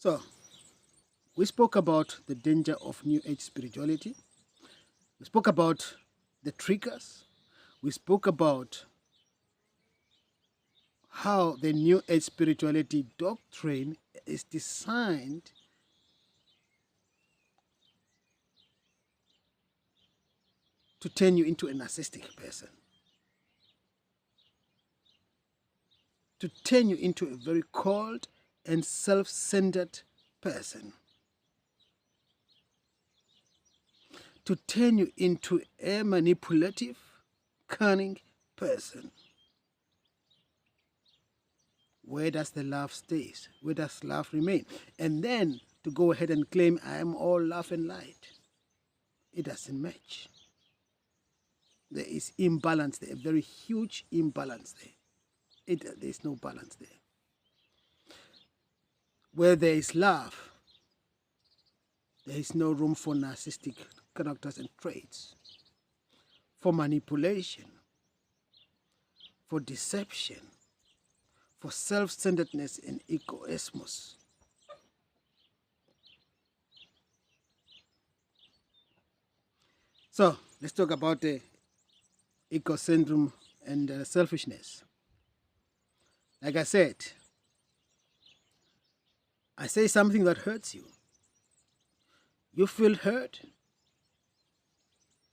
So, we spoke about the danger of New Age spirituality. We spoke about the triggers. We spoke about how the New Age spirituality doctrine is designed to turn you into a narcissistic person, to turn you into a very cold and self-centered person, to turn you into a manipulative, cunning person. Where does the love stay? Where does love remain? And then to go ahead and claim I am all love and light. It doesn't match. There is imbalance there, a very huge imbalance there. There's no balance there. Where there is love, there is no room for narcissistic characters and traits, for manipulation, for deception, for self-centeredness and egoismus. So let's talk about the ego syndrome and selfishness. Like I said, I say something that hurts you. You feel hurt.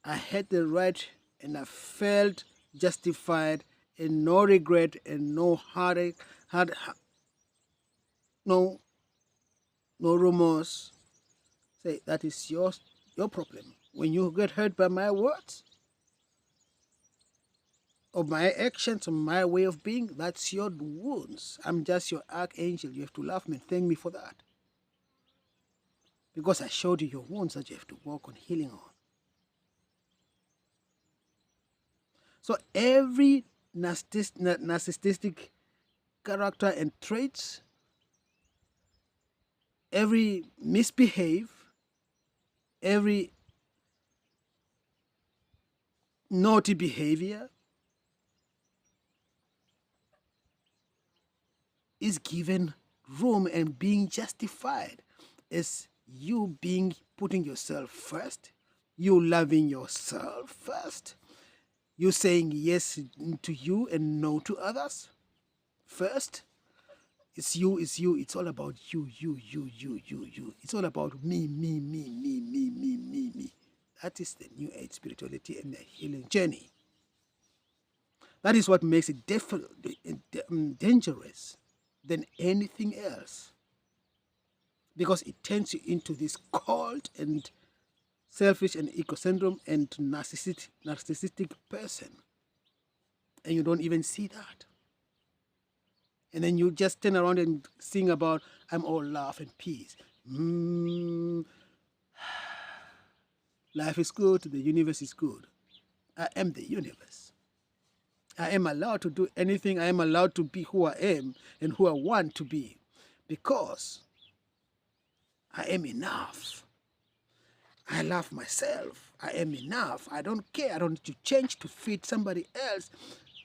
I had the right and I felt justified and no regret and no heartache, no remorse. Say that is your problem. When you get hurt by my words, or my actions, or my way of being, that's your wounds. I'm just your archangel. You have to love me and thank me for that. Because I showed you your wounds that you have to work on healing on. So every narcissistic character and traits, every misbehave, every naughty behavior is given room and being justified as you putting yourself first, you loving yourself first, you saying yes to you and no to others first. It's you, it's all about you. It's all about me. That is the New Age spirituality and the healing journey. That is what makes it dangerous than anything else. Because it turns you into this cold and selfish and ego syndrome and narcissistic person. And you don't even see that. And then you just turn around and sing about, I'm all love and peace. Life is good, the universe is good. I am the universe. I am allowed to do anything. I am allowed to be who I am and who I want to be. Because I am enough. I love myself. I am enough. I don't care. I don't need to change to fit somebody else's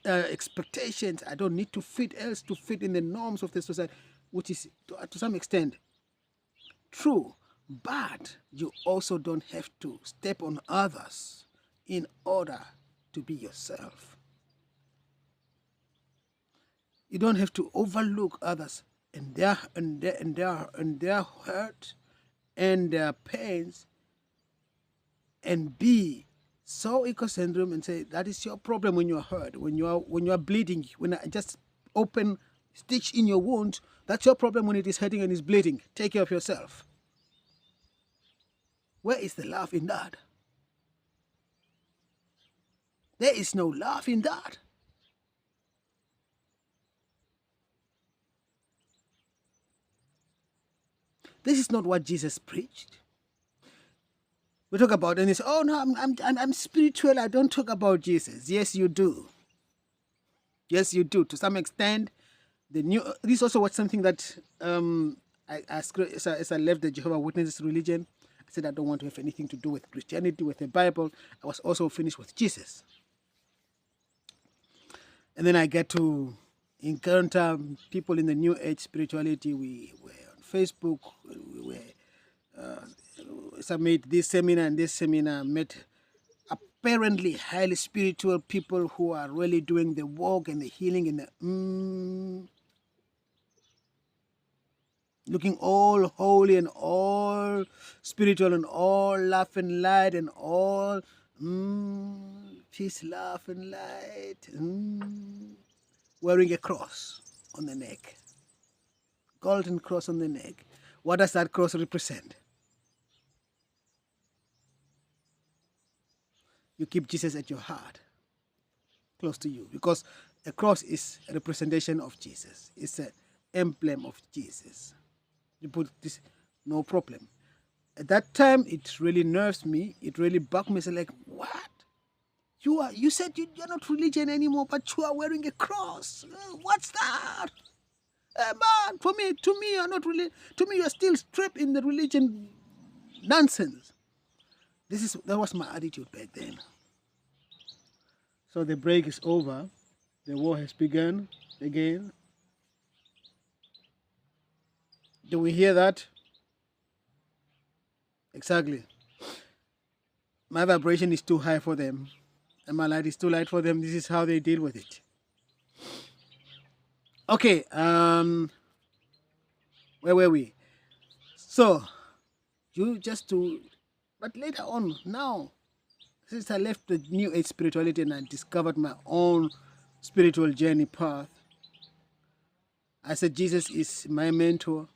expectations. I don't need to fit in the norms of the society, which is to some extent true. But you also don't have to step on others in order to be yourself. You don't have to overlook others and their hurt and their pains and be so ego syndrome and say that is your problem when you're hurt, when you are bleeding, when I just open stitch in your wound, that's your problem when it is hurting and is bleeding. Take care of yourself. Where is the love in that? There is no love in that. This is not what Jesus preached. We talk about and it's, oh no, I'm spiritual. I don't talk about Jesus. Yes, you do. Yes, you do. To some extent, this also was something that as I left the Jehovah's Witnesses religion, I said I don't want to have anything to do with Christianity, with the Bible. I was also finished with Jesus. And then I get to encounter people in the New Age spirituality. We were on Facebook, where made this seminar and this seminar, met apparently highly spiritual people who are really doing the work and the healing and the looking all holy and all spiritual and all love and light and all peace, love and light, wearing a cross on the neck, golden cross on the neck. What does that cross represent? You keep Jesus at your heart, close to you, because a cross is a representation of Jesus. It's an emblem of Jesus. You put this, no problem. At that time, it really nerves me. It really bugged me. It's like, what? You said you're not religion anymore, but you are wearing a cross. What's that? Man, to me, you're not really. To me, you're still stripped in the religion nonsense. That was my attitude back then. So the break is over. The war has begun again. Do we hear that? Exactly. My vibration is too high for them, and my light is too light for them. This is how they deal with it. Okay, where were we? So, but later on, now, since I left the New Age spirituality and I discovered my own spiritual journey path, I said Jesus is my mentor.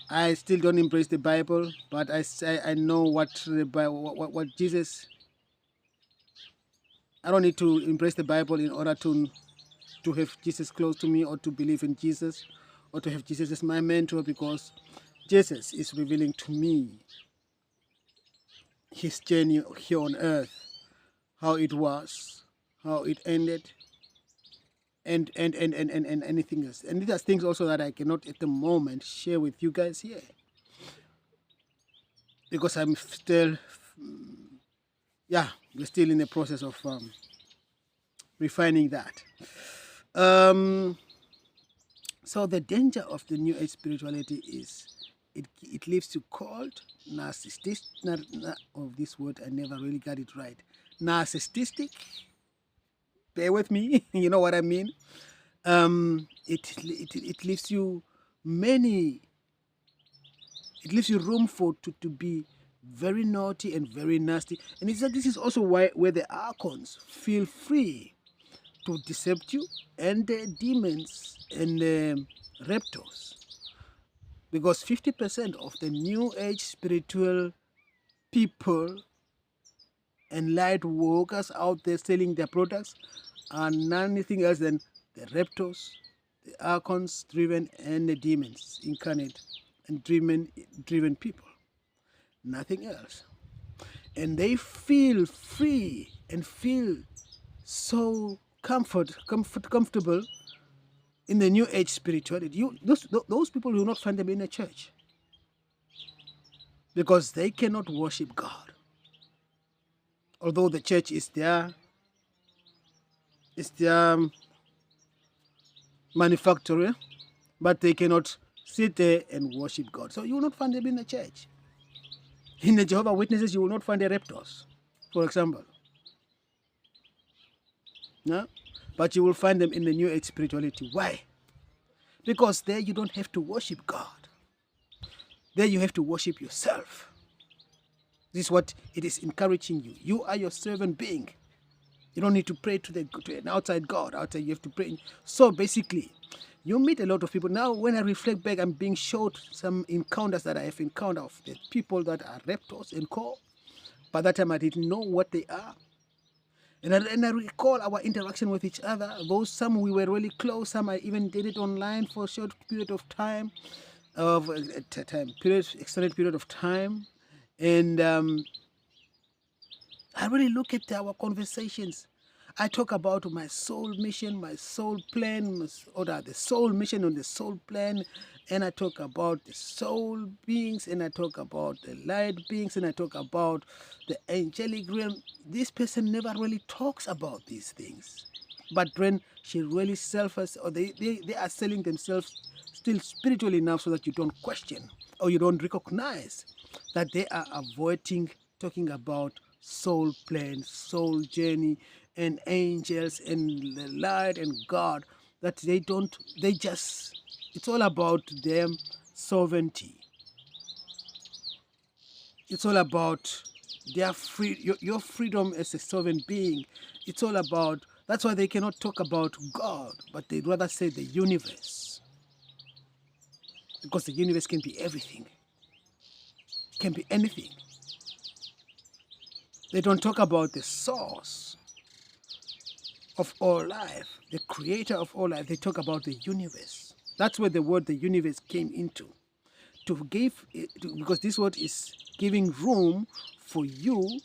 I still don't embrace the Bible, but I know what the Bible, what Jesus. I don't need to embrace the Bible in order to have Jesus close to me, or to believe in Jesus, or to have Jesus as my mentor, because Jesus is revealing to me his journey here on earth, how it was, how it ended, and anything else. And these are things also that I cannot at the moment share with you guys here, because I'm still, we're still in the process of refining that. So the danger of the New Age spirituality is it leaves you cold, narcissistic. This word I never really got it right. Narcissistic. Bear with me. You know what I mean. It leaves you It leaves you room to be very naughty and very nasty. And this is also where the archons feel free to decept you, and the demons and the reptiles. Because 50% of the New Age spiritual people and light workers out there selling their products are nothing else than the reptiles, the archons driven, and the demons incarnate and driven people. Nothing else. And they feel free and feel so comfortable in the New Age spirituality. Those people, you will not find them in a church, because they cannot worship God. Although the church is their manufacturer, but they cannot sit there and worship God. So you will not find them in the church. In the Jehovah's Witnesses, you will not find the reptiles, for example. No? But you will find them in the New Age spirituality. Why? Because there you don't have to worship God. There you have to worship yourself. This is what it is encouraging you. You are your servant being. You don't need to pray to an outside God. Outside you have to pray. So basically, you meet a lot of people. Now, when I reflect back, I'm being showed some encounters that I have encountered of the people that are reptiles and co. By that time, I didn't know what they are. And I recall our interaction with each other. Some we were really close. Some I even did it online for a short period of time, extended period of time. And I really look at our conversations. I talk about my soul mission, my soul plan, or the soul mission on the soul plan. And I talk about the soul beings, and I talk about the light beings, and I talk about the angelic realm. This person never really talks about these things. But when she really sells, or they are selling themselves still spiritual enough so that you don't question or you don't recognize that they are avoiding talking about soul plan, soul journey, and angels and the light and God, that it's all about them sovereignty. It's all about their your freedom as a sovereign being. It's all about, that's why they cannot talk about God, but they'd rather say the universe. Because the universe can be everything. It can be anything. They don't talk about the source of all life, the creator of all life. They talk about the universe. That's where the word the universe came into. Because this word is giving room for you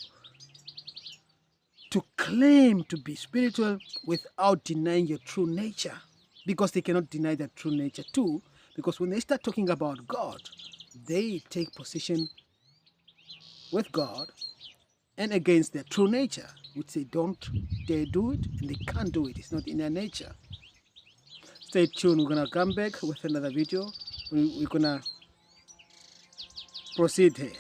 to claim to be spiritual without denying your true nature. Because they cannot deny their true nature too. Because when they start talking about God, they take position with God and against their true nature, which they don't dare do it and they can't do it. It's not in their nature. Stay tuned. We're going to come back with another video. We're going to proceed here.